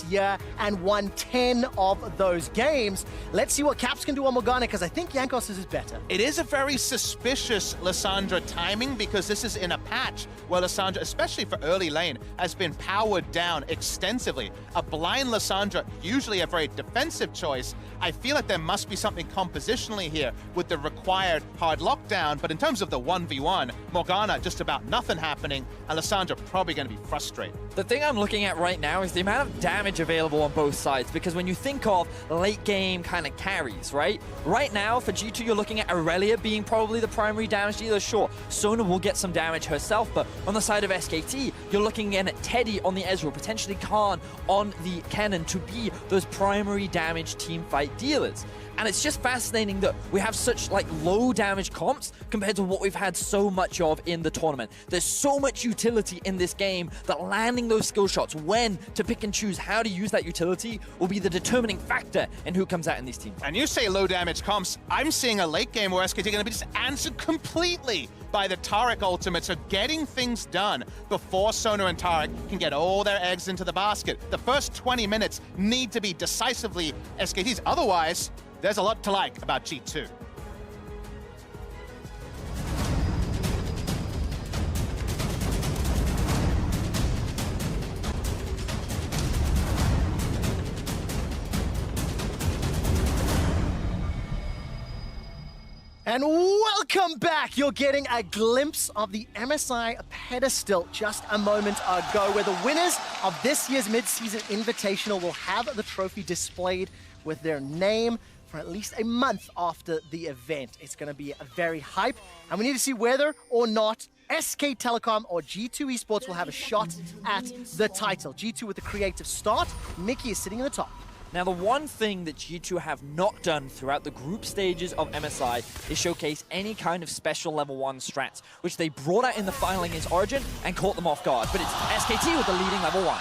year and won 10 of those games. Let's see what Caps can do on Morgana, because I think Jankos is better. It is a very suspicious Lissandra timing, because this is in a patch where Lissandra, especially for early lane, has been powered down extensively. A blind Lissandra, usually a very defensive choice. I feel like there must be something compositionally here with the required hard lockdown, but in terms of the 1v1, Morgana, just about nothing happening, and Lissandra probably going to be frustrated. The thing I'm looking at right now is the amount of damage available on both sides, because when you think of late game kind of carries, right? Right now, for G2, you're looking at Aurelia being probably the primary damage dealer. Sure, Sona will get some damage herself, but on the side of SKT, you're looking again at Teddy on the Ezreal, potentially Khan on the Cannon to be those primary damage team fight dealers. And it's just fascinating that we have such like low damage comps compared to what we've had so much of in the tournament. There's so much utility in this game that landing those skill shots, when to pick and choose how to use that utility, will be the determining factor in who comes out in these teams. And you say low damage comps, I'm seeing a late game where SKT are going to be just answered completely by the Taric ultimate, so getting things done before Sona and Taric can get all their eggs into the basket. The first 20 minutes need to be decisively SKT's, otherwise there's a lot to like about G2. And welcome back! You're getting a glimpse of the MSI pedestal just a moment ago, where the winners of this year's mid-season Invitational will have the trophy displayed with their name for at least a month after the event. It's going to be a very hype, and we need to see whether or not SK Telecom or G2 Esports will have a shot at the title. G2 with a creative start. Mickey is sitting in the top. Now, the one thing that G2 have not done throughout the group stages of MSI is showcase any kind of special level 1 strats, which they brought out in the final against Origin and caught them off guard. But it's SKT with the leading level 1.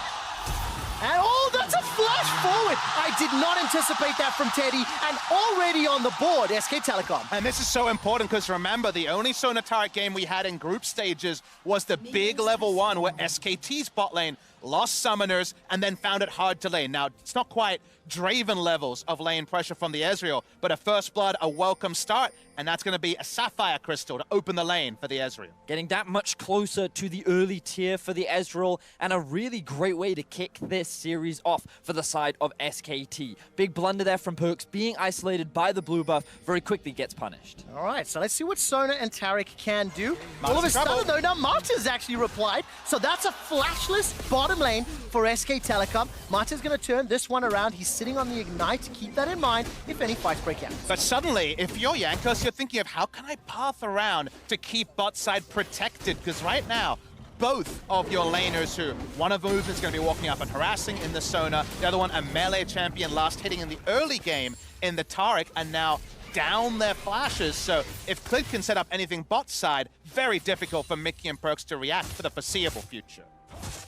And oh, that's a flash forward! I did not anticipate that from Teddy, and already on the board, SK Telecom. And this is so important, because remember, the only Sona Taric game we had in group stages was the big level 1 where SKT's bot lane lost summoners and then found it hard to lane. Now, it's not quite Draven levels of lane pressure from the Ezreal, but a first blood, a welcome start, and that's going to be a Sapphire Crystal to open the lane for the Ezreal. Getting that much closer to the early tier for the Ezreal, and a really great way to kick this series off for the side of SKT. Big blunder there from Perks, being isolated by the blue buff, very quickly gets punished. All right, so let's see what Sona and Taric can do. All of a trouble. sudden, though, now Marta's actually replied, so that's a flashless bottom lane for SK Telecom. Marta's going to turn this one around. He's sitting on the Ignite. Keep that in mind if any fights break out. But suddenly, if you're Jankos, you're thinking of how can I path around to keep bot side protected? Because right now, both of your laners, who one of them is going to be walking up and harassing in the Sona, the other one a melee champion last hitting in the early game in the Taric, and now down their flashes. So if Clid can set up anything bot side, very difficult for Mickey and Perks to react for the foreseeable future.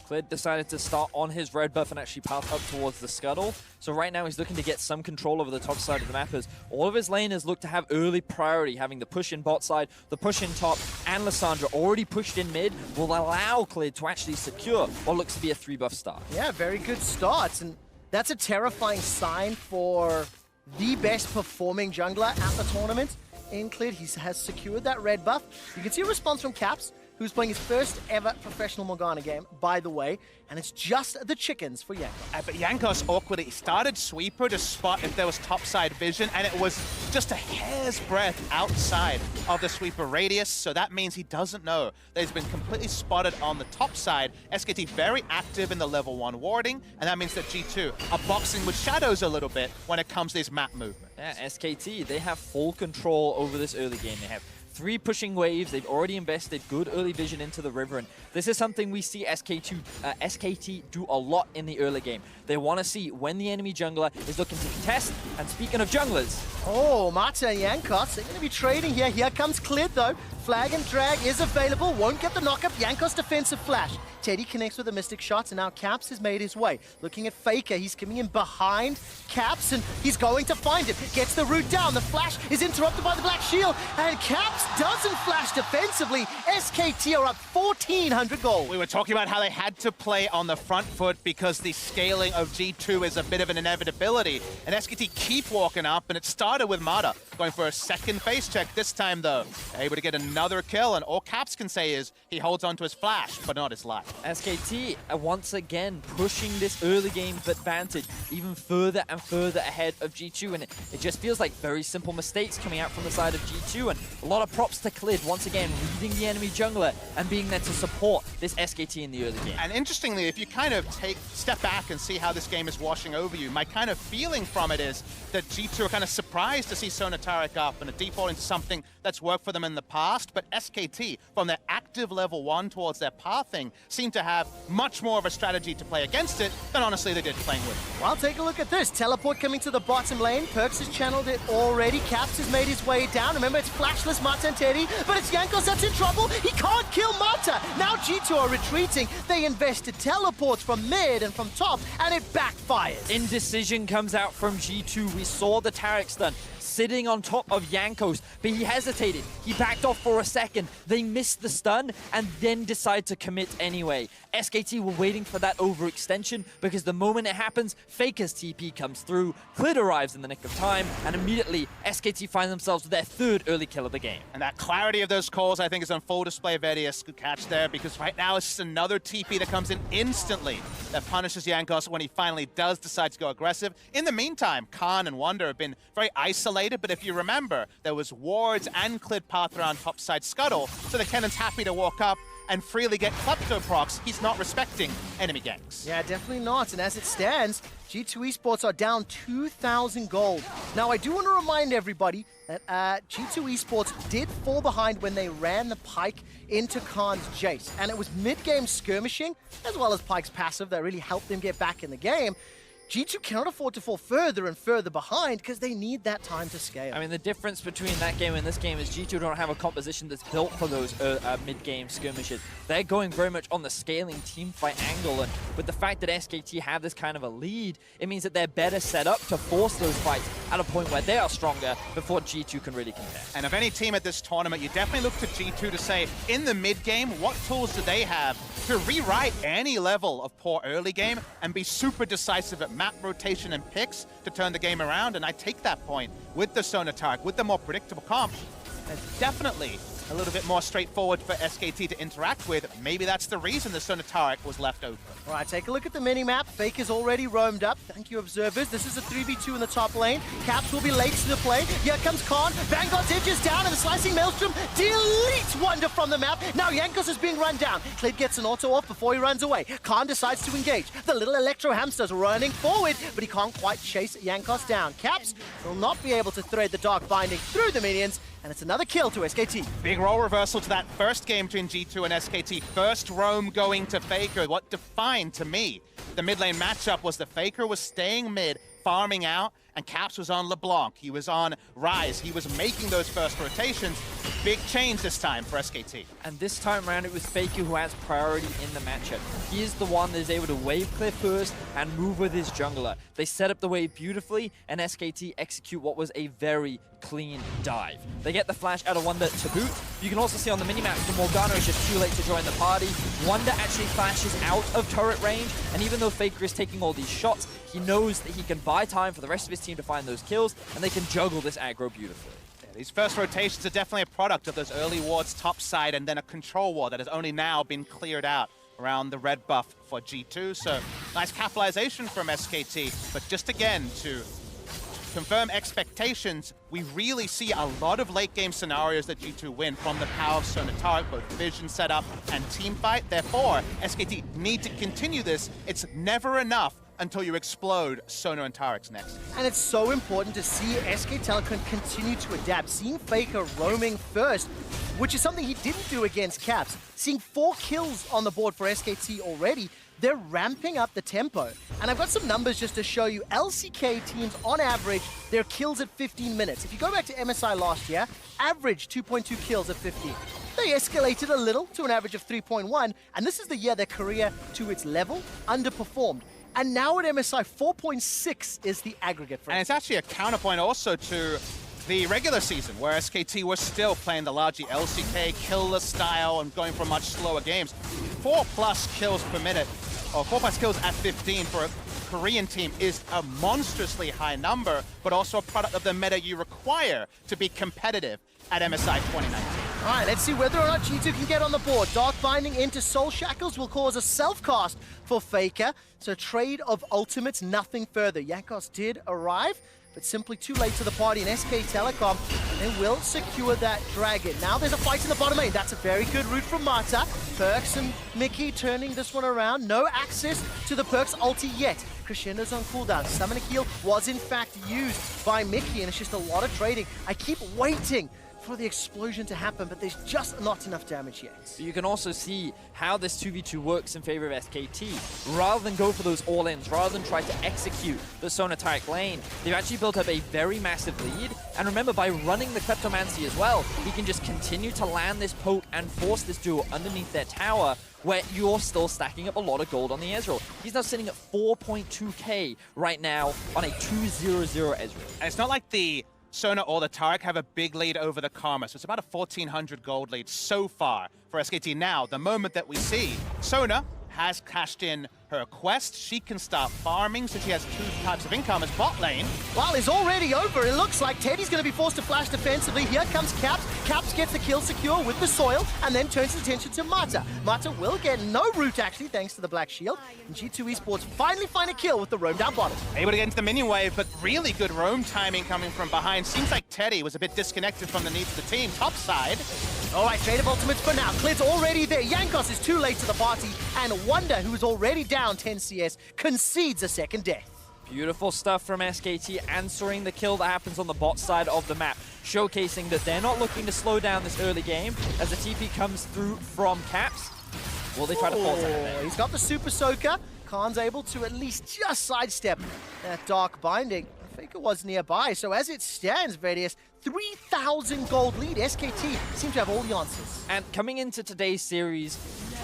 Clid decided to start on his red buff and actually path up towards the scuttle. So right now he's looking to get some control over the top side of the map, as all of his laners look to have early priority, having the push in bot side, the push in top, and Lissandra already pushed in mid will allow Clid to actually secure what looks to be a 3-buff start. Yeah, very good starts, and that's a terrifying sign for the best performing jungler at the tournament. In Clid, he has secured that red buff. You can see a response from Caps, who's playing his first ever professional Morgana game, by the way, and it's just the chickens for Jankos. But Jankos awkwardly started Sweeper to spot if there was topside vision, and it was just a hair's breadth outside of the Sweeper radius, so that means he doesn't know that he's been completely spotted on the top side. SKT very active in the level 1 warding, and that means that G2 are boxing with shadows a little bit when it comes to these map movements. Yeah, SKT, they have full control over this early game. They have 3 pushing waves. They've already invested good early vision into the river, and this is something we see SKT do a lot in the early game. They want to see when the enemy jungler is looking to contest, and speaking of junglers... Oh, Marta and Jankos, they're going to be trading here. Here comes Clid, though. flag and drag is available. Won't get the knockup. Jankos defensive flash. Teddy connects with a Mystic shot, and now Caps has made his way. Looking at Faker, he's coming in behind Caps, and he's going to find him. Gets the route down. The flash is interrupted by the Black Shield, and Caps doesn't flash defensively. SKT are up 1,400 gold. We were talking about how they had to play on the front foot because the scaling of G2 is a bit of an inevitability, and SKT keep walking up, and it started with Mata going for a second face check. This time, though, able to get another kill, and all Caps can say is he holds onto his flash, but not his life. SKT once again pushing this early game advantage even further and further ahead of G2, and it just feels like very simple mistakes coming out from the side of G2, and a lot of props to Clid once again reading the enemy jungler and being there to support this SKT in the early game. And interestingly, if you kind of step back and see how this game is washing over you, my kind of feeling from it is that G2 are kind of surprised to see Sona Taric up and a default into something that's worked for them in the past, but SKT, from their active level 1 towards their pathing, seem to have much more of a strategy to play against it than honestly they did playing with it. Well, take a look at this. Teleport coming to the bottom lane. Perks has channeled it already. Caps has made his way down. Remember, it's flashless Mata and Teddy, but it's Jankos that's in trouble. He can't kill Mata. Now G2 are retreating. They invested teleports from mid and from top, and it backfires. Indecision comes out from G2. We saw the Taric stun sitting on top of Jankos, but he hesitated. He backed off for a second. They missed the stun and then decide to commit anyway. SKT were waiting for that overextension because the moment it happens, Faker's TP comes through, Clid arrives in the nick of time, and immediately SKT find themselves with their third early kill of the game. And that clarity of those calls, I think, is on full display. Vedius could catch there because right now it's just another TP that comes in instantly that punishes Jankos when he finally does decide to go aggressive. In the meantime, Khan and Wonder have been very isolated, but if you remember, there was wards and Clid path around topside scuttle, so the Kennan's happy to walk up and freely get Klepto procs. He's not respecting enemy ganks. Yeah, definitely not. And as it stands, G2 Esports are down 2,000 gold. Now, I do want to remind everybody that G2 Esports did fall behind when they ran the Pyke into Khan's Jace. And it was mid-game skirmishing, as well as Pyke's passive, that really helped them get back in the game. G2 cannot afford to fall further and further behind because they need that time to scale. I mean, the difference between that game and this game is G2 don't have a composition that's built for those mid-game skirmishes. They're going very much on the scaling teamfight angle, and with the fact that SKT have this kind of a lead, it means that they're better set up to force those fights at a point where they are stronger before G2 can really contest. And of any team at this tournament, you definitely look to G2 to say, in the mid-game, what tools do they have to rewrite any level of poor early game and be super decisive at map rotation and picks to turn the game around? And I take that point with the Sona Taric, with the more predictable comp. It's definitely a little bit more straightforward for SKT to interact with. Maybe that's the reason the Sona Taric was left open. All right, take a look at the mini-map. Fake is already roamed up. Thank you, observers. This is a 3v2 in the top lane. Caps will be late to the play. Here comes Khan. Vanguard's edge is down, and the slicing Maelstrom deletes Wonder from the map. Now Jankos is being run down. Clid gets an auto off before he runs away. Khan decides to engage. The little Electro Hamster's running forward, but he can't quite chase Jankos down. Caps will not be able to thread the Dark Binding through the minions, and it's another kill to SKT. Big role reversal to that first game between G2 and SKT. First roam going to Faker. What defined, to me, the mid lane matchup was the Faker was staying mid, farming out, and Caps was on LeBlanc. He was on Rise. He was making those first rotations. Big change this time for SKT. And this time around, it was Faker who has priority in the matchup. He is the one that is able to wave clear first and move with his jungler. They set up the wave beautifully, and SKT execute what was a very clean dive. They get the flash out of Wonder to boot. You can also see on the minimap, the Morgana is just too late to join the party. Wonder actually flashes out of turret range, and even though Faker is taking all these shots, he knows that he can buy time for the rest of his team to find those kills, and they can juggle this aggro beautifully. These first rotations are definitely a product of those early wards topside and then a control ward that has only now been cleared out around the red buff for G2. So nice capitalization from SKT, but just again to confirm expectations, we really see a lot of late game scenarios that G2 win from the power of Sona Taric, both vision setup and team fight. Therefore, SKT need to continue this. It's never enough until you explode Sona and Taric's next. And it's so important to see SK Telecom continue to adapt. Seeing Faker roaming first, which is something he didn't do against Caps. Seeing 4 kills on the board for SKT already, they're ramping up the tempo. And I've got some numbers just to show you. LCK teams, on average, their kills at 15 minutes. If you go back to MSI last year, average 2.2 kills at 15. they escalated a little to an average of 3.1, and this is the year their career to its level underperformed. And now at MSI, 4.6 is the aggregate for And it's actually a counterpoint also to the regular season, where SKT were still playing the largely LCK killer style and going for much slower games. 4+ kills per minute, or 4+ kills at 15 for a Korean team is a monstrously high number, but also a product of the meta you require to be competitive at MSI 2019. All right, let's see whether or not G2 can get on the board. Dark Binding into Soul Shackles will cause a self-cast for Faker. So trade of ultimates, nothing further. Jankos did arrive, but simply too late to the party, and SK Telecom, they will secure that dragon. Now there's a fight in the bottom lane. That's a very good route from Mata. Perks and Mickey turning this one around. No access to the Perks ulti yet. Crescendo's on cooldown. Summoning Heal was in fact used by Mickey, and it's just a lot of trading. I keep waiting for the explosion to happen, but there's just not enough damage yet. You can also see how this 2v2 works in favor of SKT. Rather than go for those all-ins, rather than try to execute the Sona Taric lane, they've actually built up a very massive lead. And remember, by running the Kleptomancy as well, he can just continue to land this poke and force this duo underneath their tower, where you're still stacking up a lot of gold on the Ezreal. He's now sitting at 4.2k right now on a 2-0-0 Ezreal. And it's not like the Sona or the Taric have a big lead over the Karma, so it's about a 1,400 gold lead so far for SKT. Now, the moment that we see, Sona has cashed in her quest. She can start farming, so she has 2 types of income as bot lane. Well, it's already over. It looks like Teddy's going to be forced to flash defensively. Here comes Caps. Caps gets the kill secure with the soil and then turns his attention to Mata. Mata will get no root, actually, thanks to the Black Shield. And G2 Esports finally find a kill with the roam down bottom. Able to get into the minion wave, but really good roam timing coming from behind. Seems like Teddy was a bit disconnected from the needs of the team. Top side. All right, trade of ultimates for now. Klid's already there. Jankos is too late to the party. And Wonder, who is already down 10 CS, concedes a second death. Beautiful stuff from SKT, answering the kill that happens on the bot side of the map, showcasing that they're not looking to slow down this early game as the TP comes through from Caps. Will they try to force it? He's got the Super Soaker. Khan's able to at least just sidestep that Dark Binding. Faker was nearby, so as it stands, Vedius, 3,000 gold lead. SKT seem to have all the answers. And coming into today's series,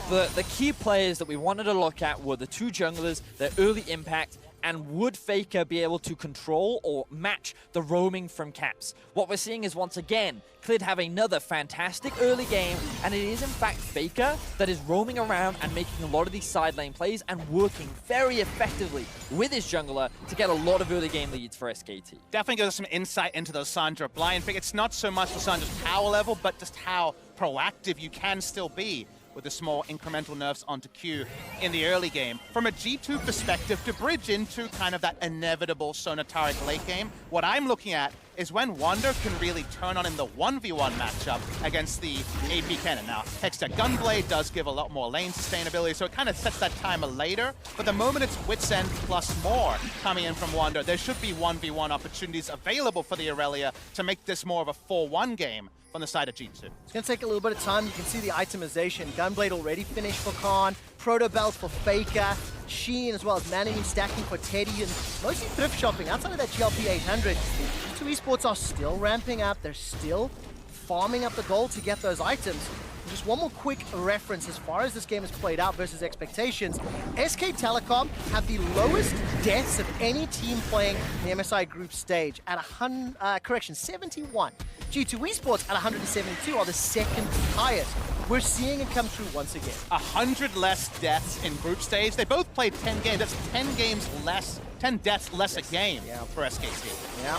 the key players that we wanted to look at were the 2 junglers, their early impact, and would Faker be able to control or match the roaming from Caps? What we're seeing is, once again, Klid have another fantastic early game, and it is in fact Faker that is roaming around and making a lot of these side lane plays and working very effectively with his jungler to get a lot of early game leads for SKT. Definitely gives us some insight into the Lissandra blind pick. It's not so much Lissandra's power level, but just how proactive you can still be with the small incremental nerfs onto Q in the early game. From a G2 perspective, to bridge into kind of that inevitable Sona Taric late game, what I'm looking at is when Wander can really turn on in the 1v1 matchup against the AP cannon. Now, Hextech Gunblade does give a lot more lane sustainability, so it kind of sets that timer later, but the moment it's Wit's End plus more coming in from Wander, there should be 1v1 opportunities available for the Aurelia to make this more of a 4-1 game on the side of G2. It's going to take a little bit of time. You can see the itemization. Gunblade already finished for Khan. Proto Belt for Faker. Sheen, as well as managing stacking for Teddy, and mostly thrift shopping outside of that GLP 800. G2 Esports are still ramping up. They're still farming up the gold to get those items. And just one more quick reference as far as this game has played out versus expectations. SK Telecom have the lowest deaths of any team playing the MSI group stage at 71. G2 Esports at 172 are the second highest. We're seeing it come through once again. 100 less deaths in group stage. They both played 10 games. That's 10 games less, 10 deaths less a game for SKT. Yeah.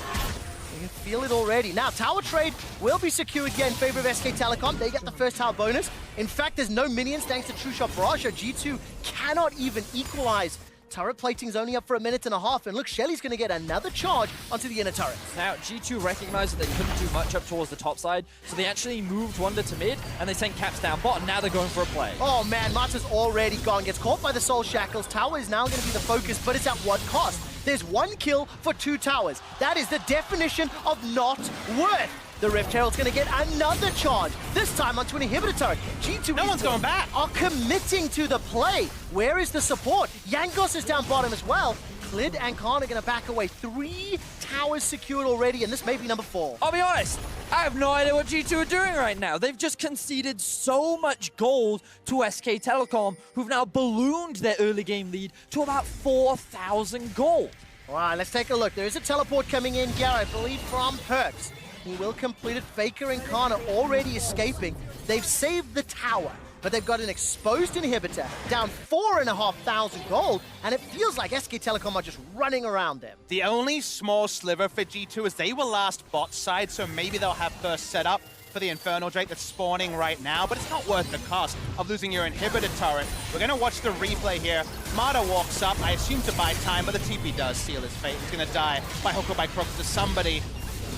You can feel it already. Now, tower trade will be secured again in favor of SK Telecom. They get the first tower bonus. In fact, there's no minions thanks to True Shot Barrage. G2 cannot even equalize. Turret plating's only up for a minute and a half, and look, Shelly's going to get another charge onto the inner turret. Now, G2 recognized that they couldn't do much up towards the top side, so they actually moved Wonder to mid, and they sent Caps down bottom. Now they're going for a play. Oh man, Mata's already gone. Gets caught by the Soul Shackles. Tower is now going to be the focus, but it's at what cost? There's 1 kill for 2 towers. That is the definition of not worth. The Rift Herald's going to get another charge, this time onto an inhibitor turret. G2 No one's going back. Are committing to the play. Where is the support? Jankos is down bottom as well. Clid and Khan are going to back away. 3 towers secured already, and this may be number 4. I'll be honest, I have no idea what G2 are doing right now. They've just conceded so much gold to SK Telecom, who've now ballooned their early game lead to about 4,000 gold. All right, let's take a look. There is a teleport coming in here, I believe, from Perks. He will complete it. Faker and Khan are already escaping. They've saved the tower, but they've got an exposed inhibitor, down 4,500 gold, and it feels like SK Telecom are just running around them. The only small sliver for G2 is they were last bot side, so maybe they'll have first set up for the Infernal Drake that's spawning right now, but it's not worth the cost of losing your inhibitor turret. We're going to watch the replay here. Mata walks up, I assume to buy time, but the TP does seal his fate. He's going to die by hook or by crook to somebody.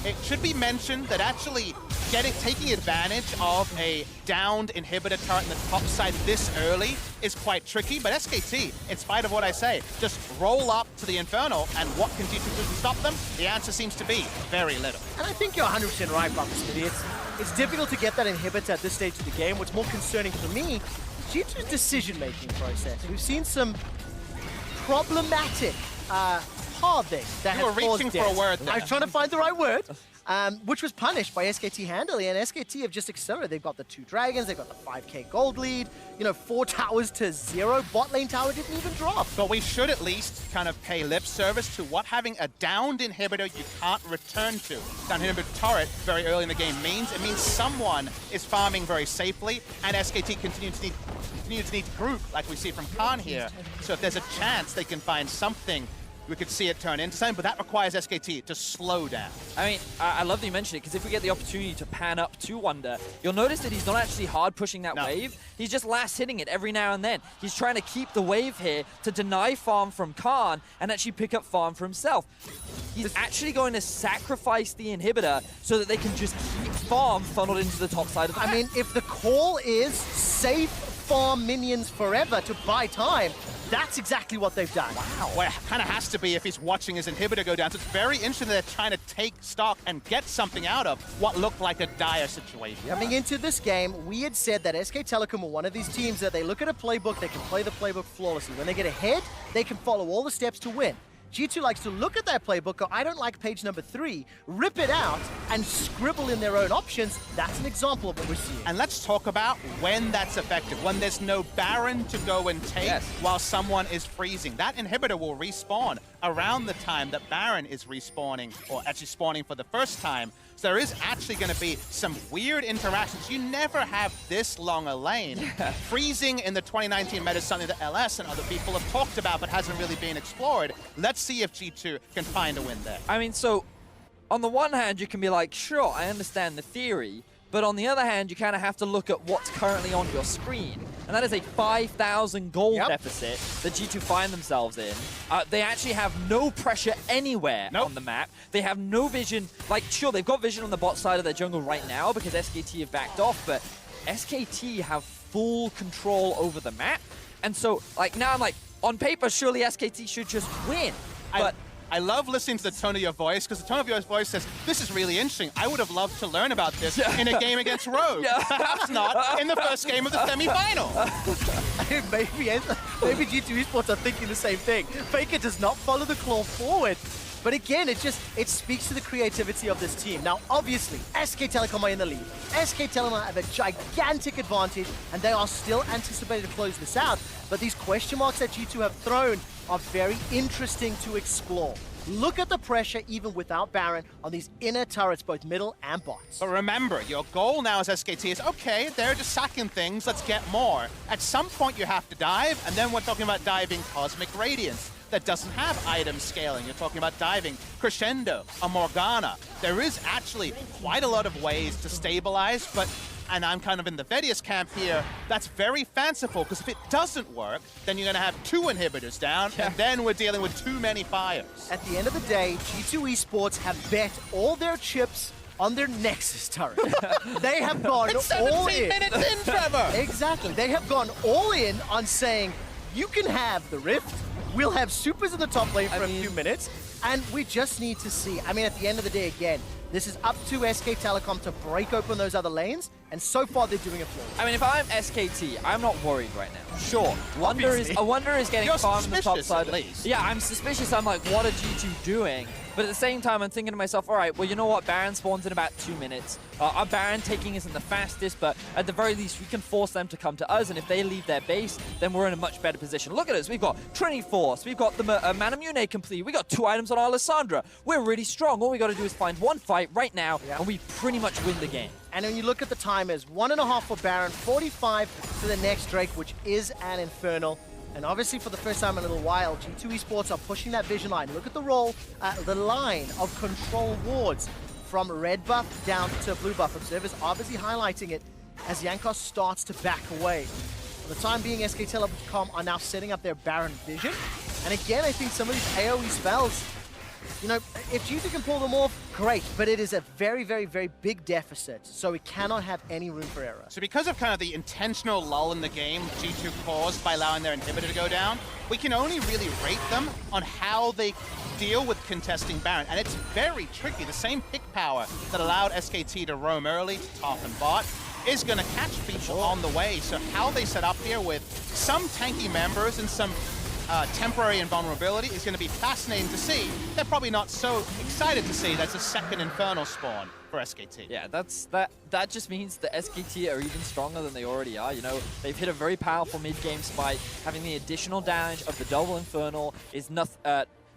It should be mentioned that actually taking advantage of a downed inhibitor turret in the top side this early is quite tricky, but SKT, in spite of what I say, just roll up to the Infernal, and what can G2 do to stop them? The answer seems to be very little. And I think you're 100% right, Bumpy Smitty. It's difficult to get that inhibitor at this stage of the game. What's more concerning for me, G2's decision-making process. We've seen some problematic pathing that You were has caused reaching for death. a word there. I was trying to find the right word. Which was punished by SKT handily, and SKT have just accelerated. They've got the 2 dragons, they've got the 5k gold lead, 4 towers to 0. Bot lane tower didn't even drop. But we should at least kind of pay lip service to what having a downed inhibitor you can't return to, downed inhibitor turret very early in the game means. It means someone is farming very safely, and SKT continue to need group, like we see from Khan here. So if there's a chance they can find something, we could see it turn into something, but that requires SKT to slow down. I mean, I love that you mentioned it, because if we get the opportunity to pan up to Wonder, you'll notice that he's not actually hard pushing that wave. He's just last hitting it every now and then. He's trying to keep the wave here to deny farm from Khan and actually pick up farm for himself. He's actually going to sacrifice the inhibitor so that they can just keep farm funneled into the top side of the map. I mean, if the call is safe farm minions forever to buy time, that's exactly what they've done. Wow. Well, it kind of has to be if he's watching his inhibitor go down. So it's very interesting that they're trying to take stock and get something out of what looked like a dire situation. Coming into this game, we had said that SK Telecom were one of these teams that they look at a playbook, they can play the playbook flawlessly. When they get ahead, they can follow all the steps to win. G2 likes to look at that playbook, go, I don't like page number 3, rip it out, and scribble in their own options. That's an example of what we're seeing. And let's talk about when that's effective, when there's no Baron to go and take while someone is freezing. That inhibitor will respawn around the time that Baron is respawning, or actually spawning for the first time. So there is actually going to be some weird interactions. You never have this long a lane. Freezing in the 2019 meta is something that LS and other people have talked about, but hasn't really been explored. Let's see if G2 can find a win there. I mean, so on the one hand, you can be like, sure, I understand the theory, but on the other hand, you kind of have to look at what's currently on your screen. And that is a 5,000 gold deficit that G2 find themselves in. They actually have no pressure anywhere on the map. They have no vision. Like, sure, they've got vision on the bot side of their jungle right now because SKT have backed off, but SKT have full control over the map. And so, like, now I'm like, on paper, surely SKT should just win. But I love listening to the tone of your voice, because the tone of your voice says, this is really interesting. I would have loved to learn about this in a game against Rogue. Perhaps not in the first game of the semi-final. Maybe G2 Esports are thinking the same thing. Faker does not follow the claw forward. But again, it speaks to the creativity of this team. Now, obviously, SK Telecom are in the lead. SK Telecom have a gigantic advantage, and they are still anticipated to close this out. But these question marks that G2 have thrown are very interesting to explore. Look at the pressure, even without Baron, on these inner turrets, both middle and bots. But remember, your goal now as SKT is, okay, they're just sacking things, let's get more. At some point, you have to dive, and then we're talking about diving Cosmic Radiance. That doesn't have item scaling. You're talking about diving Crescendo, a Morgana. There is actually quite a lot of ways to stabilize, but, and I'm kind of in the Vedius camp here, that's very fanciful, because if it doesn't work, then you're going to have 2 inhibitors down, and then we're dealing with too many fires. At the end of the day, G2 Esports have bet all their chips on their Nexus turret. They have gone it's all 17 in. minutes in, Trevor! Exactly. They have gone all in on saying, you can have the Rift, we'll have supers in the top lane for a few minutes, and we just need to see. I mean, at the end of the day, again, This is up to SK Telecom to break open those other lanes, and so far they're doing it flawless. I mean, if I'm SKT, I'm not worried right now. Sure, Wonder is getting You're farmed on the top side. at least. Yeah, I'm suspicious. I'm like, what are G2 doing? But at the same time, I'm thinking to myself, all right, well, you know what? Baron spawns in about 2 minutes. Our Baron taking isn't the fastest, but at the very least, we can force them to come to us, and if they leave their base, then we're in a much better position. Look at us. We've got Trinity Force. We've got the Manamune complete. We got 2 items on our Lissandra. We're really strong. All we got to do is find one fight right now, and we pretty much win the game. And when you look at the timers, 1.5 for Baron, 45 for the next Drake, which is an Infernal. And obviously, for the first time in a little while, G2 Esports are pushing that vision line. Look at the roll, the line of control wards from red buff down to blue buff. Observers obviously highlighting it as Jankos starts to back away. For the time being, SK Telecom are now setting up their Baron vision. And again, I think some of these AoE spells, you know, if G2 can pull them off, great, but it is a very, very, very big deficit, so we cannot have any room for error. So because of kind of the intentional lull in the game G2 caused by allowing their inhibitor to go down, we can only really rate them on how they deal with contesting Baron, and it's very tricky. The same pick power that allowed SKT to roam early to top and bot is going to catch people on the way, so how they set up here with some tanky members and some temporary invulnerability is going to be fascinating to see. They're probably not so excited to see that's a second Infernal spawn for SKT. Yeah, that just means that SKT are even stronger than they already are. You know, they've hit a very powerful mid-game spike. Having the additional damage of the double Infernal is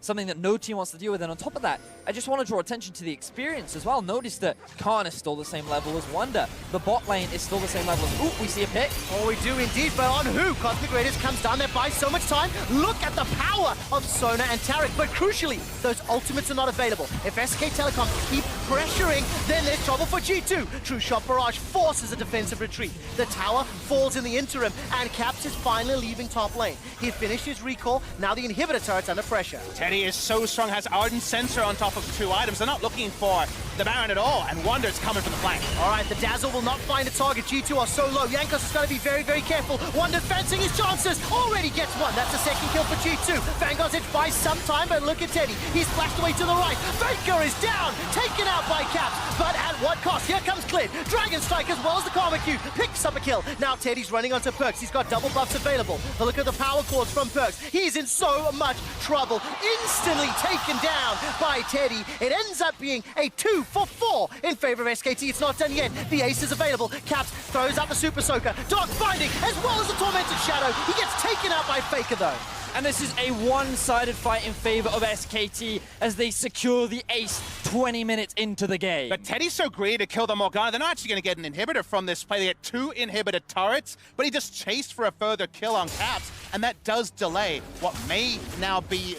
something that no team wants to deal with. And on top of that, I just want to draw attention to the experience as well. Notice that Khan is still the same level as Wonder. The bot lane is still the same level as... Ooh, we see a pick. Oh, we do indeed, but on who? Cosmic Raiders comes down there, buys so much time. Look at the power of Sona and Taric, but crucially, those ultimates are not available. If SK Telecom keep pressuring, then there's trouble for G2. True Shot Barrage forces a defensive retreat. The tower falls in the interim, and Caps is finally leaving top lane. He finished his recall, now the inhibitor turret's under pressure. Teddy is so strong, has Ardent Sensor on top of 2 items. They're not looking for the Baron at all, and Wonder's coming from the flank. All right, the Dazzle will not find a target. G2 are so low. Jankos has got to be very, very careful. Wonder fencing his chances. Already gets one. That's a second kill for G2. Vanguard's it buys some time, but look at Teddy. He's flashed away to the right. Faker is down, taken out by Caps, but at what cost? Here comes Clid. Dragon Strike as well as the Karma Q picks up a kill. Now Teddy's running onto Perks. He's got double buffs available. But look at the power chords from Perks. He's in so much trouble. Instantly taken down by Teddy. It ends up being a 2 for 4 in favor of SKT. It's not done yet. The ace is available. Caps throws out the Super Soaker. Dark Binding as well as the Tormented Shadow. He gets taken out by Faker though. And this is a one-sided fight in favor of SKT as they secure the ace 20 minutes into the game. But Teddy's so greedy to kill the Morgana, they're not actually going to get an inhibitor from this play. They get 2 inhibitor turrets, but he just chased for a further kill on Caps, and that does delay what may now be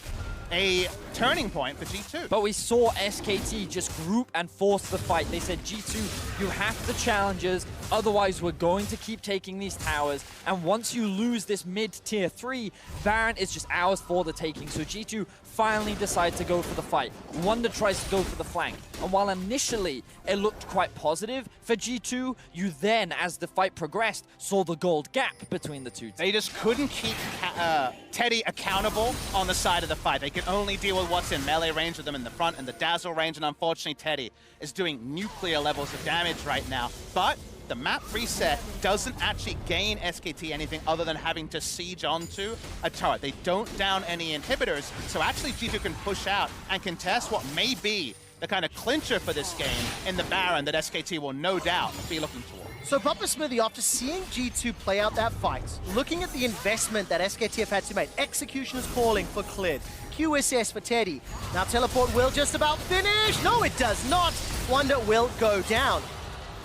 a turning point for G2. But we saw SKT just group and force the fight. They said, G2, you have the challengers, otherwise we're going to keep taking these towers. And once you lose this mid-tier 3, Baron is just ours for the taking. So G2 finally decide to go for the fight. Wonder tries to go for the flank. And while initially it looked quite positive for G2, you then, as the fight progressed, saw the gold gap between the two teams. They just couldn't keep Teddy accountable on the side of the fight. They could only deal with what's in melee range with them in the front and the dazzle range, and unfortunately Teddy is doing nuclear levels of damage right now. But the map reset doesn't actually gain SKT anything other than having to siege onto a turret. They don't down any inhibitors, so actually G2 can push out and contest what may be the kind of clincher for this game in the Baron that SKT will no doubt be looking for. So Papa Smithy, after seeing G2 play out that fight, looking at the investment that SKT have had to make, execution is calling for Clid, QSS for Teddy. Now Teleport will just about finish. No, it does not. Wonder will go down.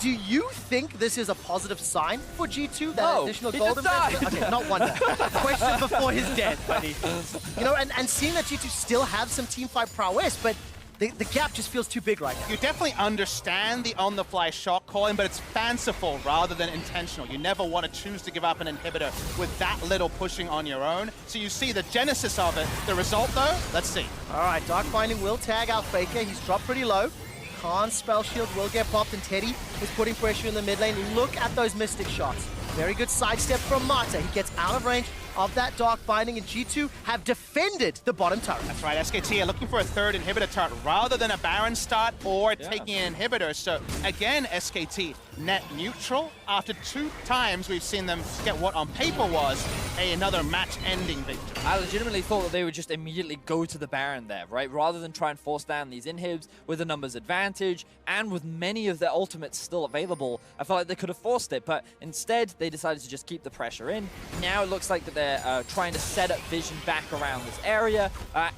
Do you think this is a positive sign for G2? That additional gold investment? Okay, not Wonder. Question before he's dead, buddy. You know, and seeing that G2 still have some teamfight prowess, but the gap just feels too big right now. You definitely understand the on-the-fly shot calling, but it's fanciful rather than intentional. You never want to choose to give up an inhibitor with that little pushing on your own. So you see the genesis of it. The result, though, let's see. All right, Dark Binding will tag out Faker. He's dropped pretty low. Khan's spell shield will get popped, and Teddy is putting pressure in the mid lane. Look at those Mystic shots. Very good sidestep from Mata. He gets out of range, of that Dark Binding, and G2 have defended the bottom turret. That's right, SKT are looking for a third inhibitor turret rather than a Baron start or taking an inhibitor. So again, SKT net neutral. After 2 times we've seen them get what on paper was another match-ending victory. I legitimately thought that they would just immediately go to the Baron there, right? Rather than try and force down these inhibs with a numbers advantage and with many of their ultimates still available, I felt like they could have forced it, but instead they decided to just keep the pressure in. Now it looks like that they're trying to set up vision back around this area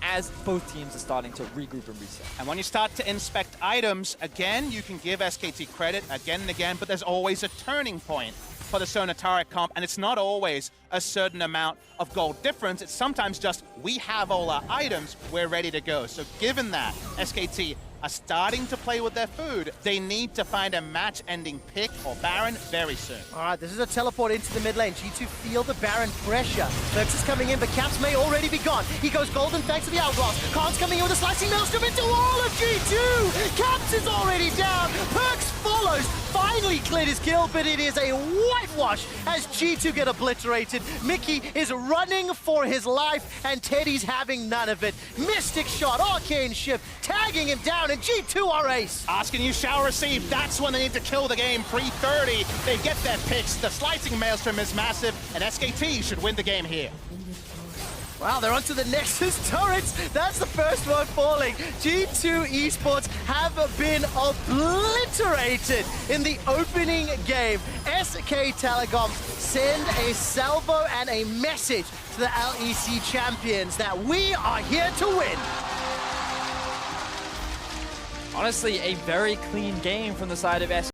as both teams are starting to regroup and reset. And when you start to inspect items, again, you can give SKT credit again and again, but there's always a turning point for the Sona turret comp, and it's not always a certain amount of gold difference. It's sometimes just, we have all our items, we're ready to go. So given that SKT are starting to play with their food, they need to find a match-ending pick or Baron very soon. All right, this is a teleport into the mid lane. G2 feel the Baron pressure. Lurks is coming in, but Caps may already be gone. He goes golden thanks to the Outlaws. Khan's coming in with a slicing maelstrom into all of G2! Caps is already down. Perks follows. Finally cleared his kill, but it is a whitewash as G2 get obliterated. Mickey is running for his life, and Teddy's having none of it. Mystic shot, arcane shift, tagging him down, and G2 are ace. Asking you shall receive. That's when they need to kill the game. Pre-30, they get their picks. The slicing maelstrom is massive, and SKT should win the game here. Wow, they're onto the Nexus turrets. That's the first one falling. G2 Esports have been obliterated in the opening game. SK Telecom send a salvo and a message to the LEC champions that we are here to win. Honestly, a very clean game from the side of SK.